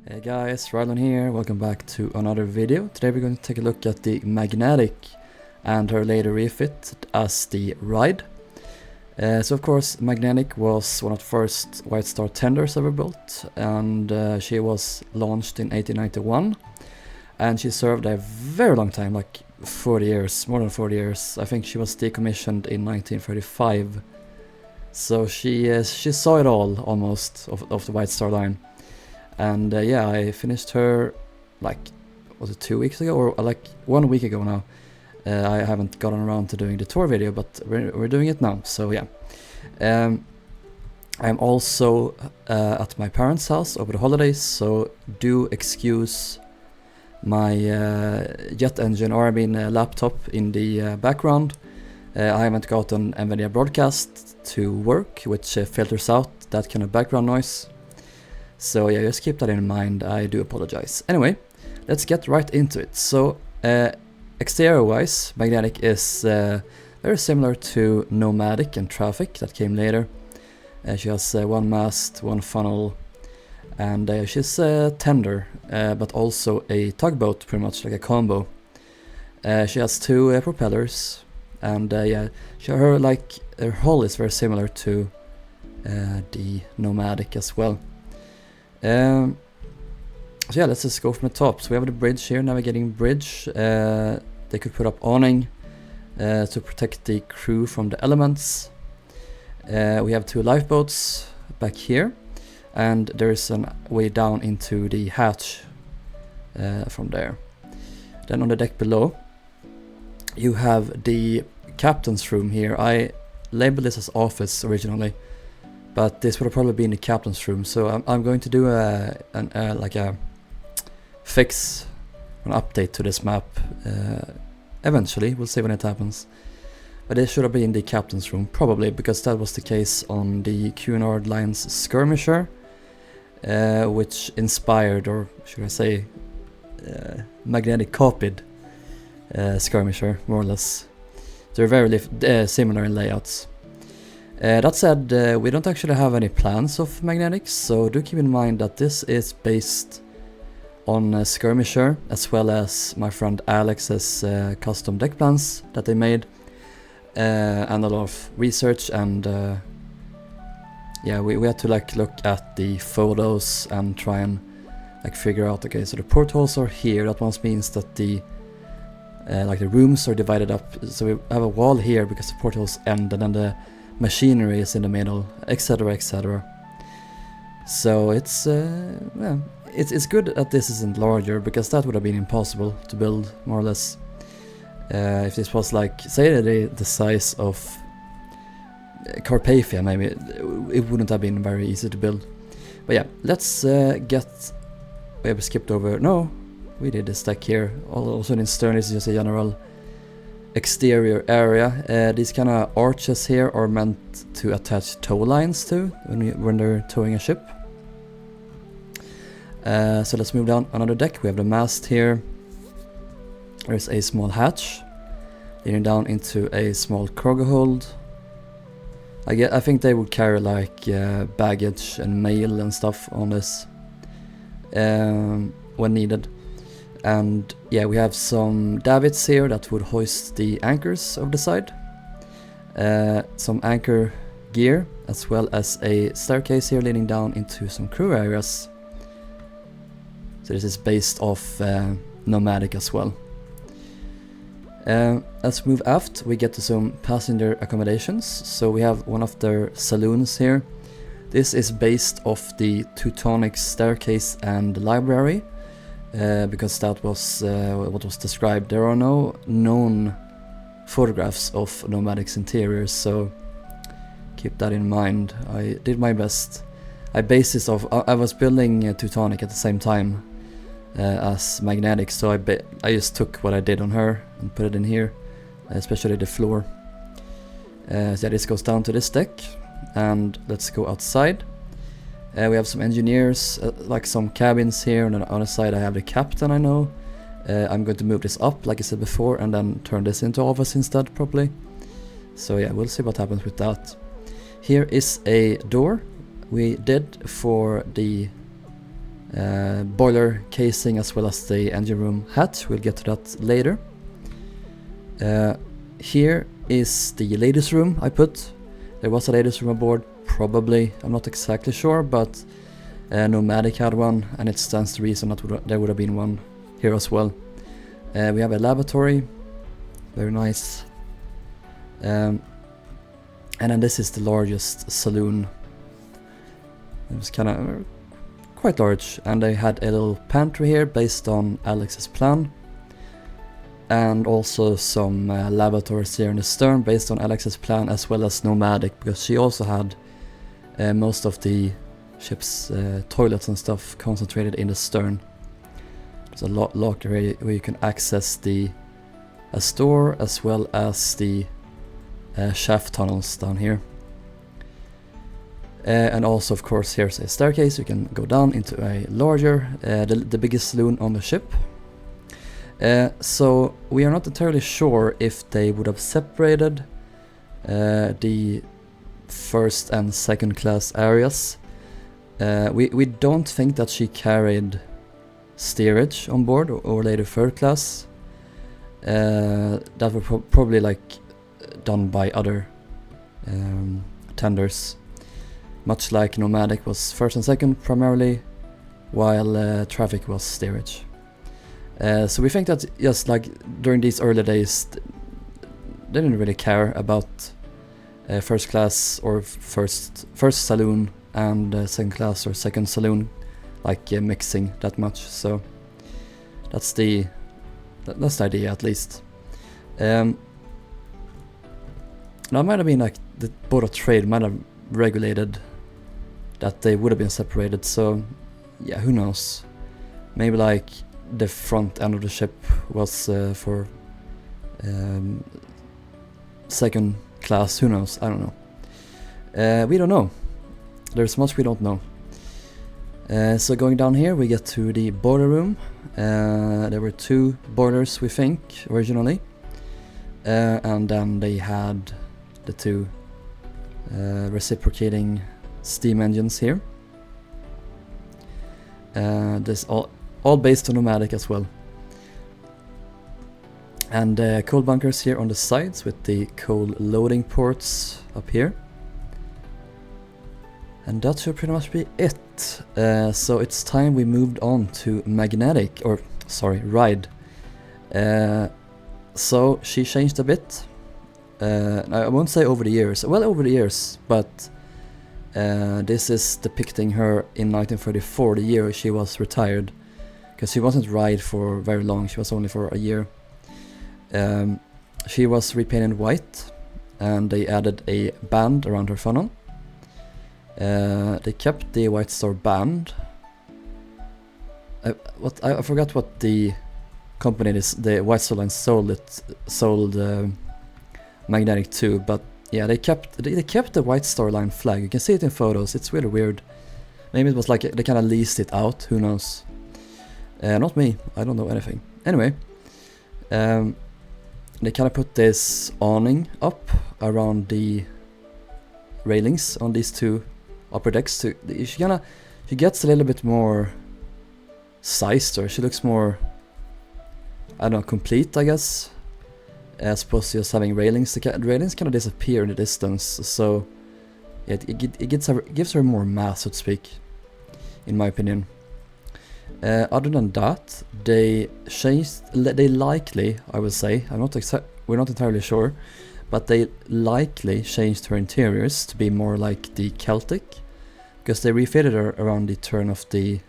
Hey guys, Rilhon here, welcome back to another video. Today we're going to take a look at the Magnetic and her later refit as the Ryde. So of course Magnetic was one of the first White Star tenders ever built, and she was launched in 1891, and she served a very long time, like 40 years, more than 40 years. I think she was decommissioned in 1935. So she saw it all almost of the White Star line. And yeah, I finished her like, was it 2 weeks ago or like 1 week ago now. I haven't gotten around to doing the tour video, but we're doing it now, so yeah. I'm also at my parents' house over the holidays, so do excuse my jet engine, or I mean laptop in the background. I haven't got an NVIDIA broadcast to work, which filters out that kind of background noise. So yeah, just keep that in mind, I do apologize. Anyway, let's get right into it. So exterior-wise, Magnetic is very similar to Nomadic and Traffic that came later. She has one mast, one funnel, and she's tender, but also a tugboat, pretty much like a combo. She has two propellers, and yeah, her hull is very similar to the Nomadic as well. So yeah, let's just go from the top. So we have the bridge here, navigating bridge. They could put up awning to protect the crew from the elements. We have two lifeboats back here, and there is a way down into the hatch from there. Then on the deck below, you have the captain's room here. I labeled this as office originally, but this would have probably been the captain's room. So I'm going to do like a fix, an update to this map eventually. We'll see when it happens. But it should have been the captain's room, probably, because that was the case on the Cunard Line's skirmisher, which inspired, or should I say, Magnetic copied skirmisher, more or less. They're very similar in layouts. That said, we don't actually have any plans of Magnetics, so do keep in mind that this is based on Skirmisher, as well as my friend Alex's custom deck plans that they made, and a lot of research, and yeah, we had to like look at the photos and try and like figure out, okay, so the portholes are here. That must means that the like the rooms are divided up, so we have a wall here because the portholes end, and then the machinery is in the middle, etc, etc. So it's yeah, it's good that this isn't larger, because that would have been impossible to build, more or less. If this was like, say, the size of Carpathia, maybe it wouldn't have been very easy to build. But yeah, let's get. We have skipped over. No, we did this deck here. Also in stern is just a general exterior area. These kind of arches here are meant to attach tow lines to when they're towing a ship. So let's move down another deck. We have the mast here. There's a small hatch leading down into a small cargo hold. I think they would carry like baggage and mail and stuff on this when needed. And yeah, we have some davits here that would hoist the anchors over the side. Some anchor gear, as well as a staircase here leading down into some crew areas. So this is based off Nomadic as well. Let's move aft. We get to some passenger accommodations. So we have one of their saloons here. This is based off the Teutonic staircase and library. Because that was what was described. There are no known photographs of Nomadic's interiors, so keep that in mind. I did my best. I based this off. I was building Teutonic at the same time as Magnetic, so I just took what I did on her and put it in here, especially the floor. So yeah, this goes down to this deck, and let's go outside. We have some engineers, like some cabins here, and on the other side I have the captain, I know. I'm going to move this up, like I said before, and then turn this into office instead, probably. So yeah, we'll see what happens with that. Here is a door we did for the boiler casing as well as the engine room hatch. We'll get to that later. Here is the ladies' room I put. There was a ladies' room aboard, probably, I'm not exactly sure, but Nomadic had one, and it stands to reason that there would have been one here as well. We have a lavatory, very nice. And then this is the largest saloon. It was kind of quite large, and they had a little pantry here based on Alex's plan. And also some lavatories here in the stern based on Alex's plan, as well as Nomadic, because she also had most of the ship's toilets and stuff concentrated in the stern. There's a locker here where you can access a store as well as the shaft tunnels down here. And also, of course, here's a staircase. You can go down into a larger, the biggest saloon on the ship. So we are not entirely sure if they would have separated the first and second class areas. We don't think that she carried steerage on board, or later third class. That were probably like done by other tenders, much like Nomadic was first and second primarily, while traffic was steerage. So we think that just like during these early days, they didn't really care about first class or first saloon and second class or second saloon, like mixing that much. So that's the idea, at least. That might have been like the Board of Trade might have regulated that they would have been separated. So yeah, who knows? Maybe like the front end of the ship was for second class. Who knows? I don't know. We don't know. There's much we don't know. So going down here, we get to the boiler room. There were 2 boilers, we think, originally, and then they had the 2 reciprocating steam engines here. This all based on Nomadic as well. And coal bunkers here on the sides with the coal loading ports up here. And that should pretty much be it. So it's time we moved on to Ryde. So she changed a bit. I won't say over the years. Well, over the years, but this is depicting her in 1934, the year she was retired. Because she wasn't Ryde for very long, she was only for a year. She was repainted white, and they added a band around her funnel. They kept the White Star band. I forgot what the company is. The White Star Line sold Magnetic to, but yeah, they kept the White Star Line flag. You can see it in photos. It's really weird. Maybe it was like they kind of leased it out. Who knows? Not me. I don't know anything. Anyway, they kind of put this awning up around the railings on these 2 upper decks. She gets a little bit more sized, or she looks more, I don't know, complete, I guess, as opposed to just having railings. The railings kind of disappear in the distance, so yeah, it gives her more mass, so to speak, in my opinion. Other than that, they likely, I would say, we're not entirely sure, but they likely changed her interiors to be more like the Celtic, because they refitted her around the turn of the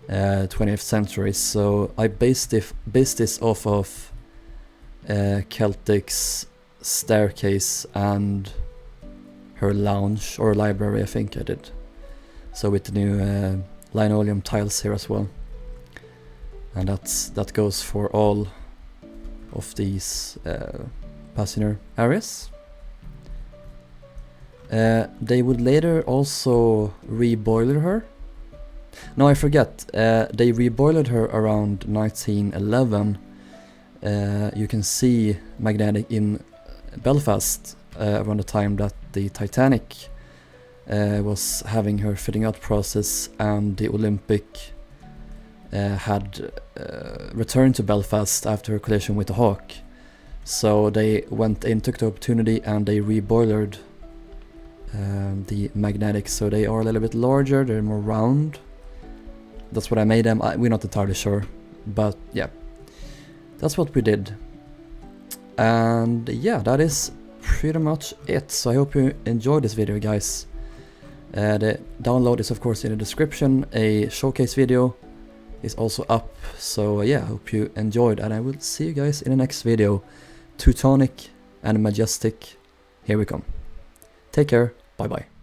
20th century. So I based this off of Celtic's staircase and her lounge or library, I think I did. So with the new linoleum tiles here as well, and that goes for all of these passenger areas. They would later also reboiler her. No, I forget. They reboilered her around 1911. You can see Magnetic in Belfast around the time that the Titanic was having her fitting out process, and the Olympic had returned to Belfast after her collision with the Hawk. So they went in, took the opportunity, and they reboilered the magnetics, so they are a little bit larger, they're more round. That's what I made them. We're not entirely sure, but yeah, that's what we did. And yeah, that is pretty much it. So I hope you enjoyed this video, guys. The download is of course in the description. A showcase video is also up. So yeah, I hope you enjoyed, and I will see you guys in the next video. Teutonic and Majestic, here we come. Take care, bye bye.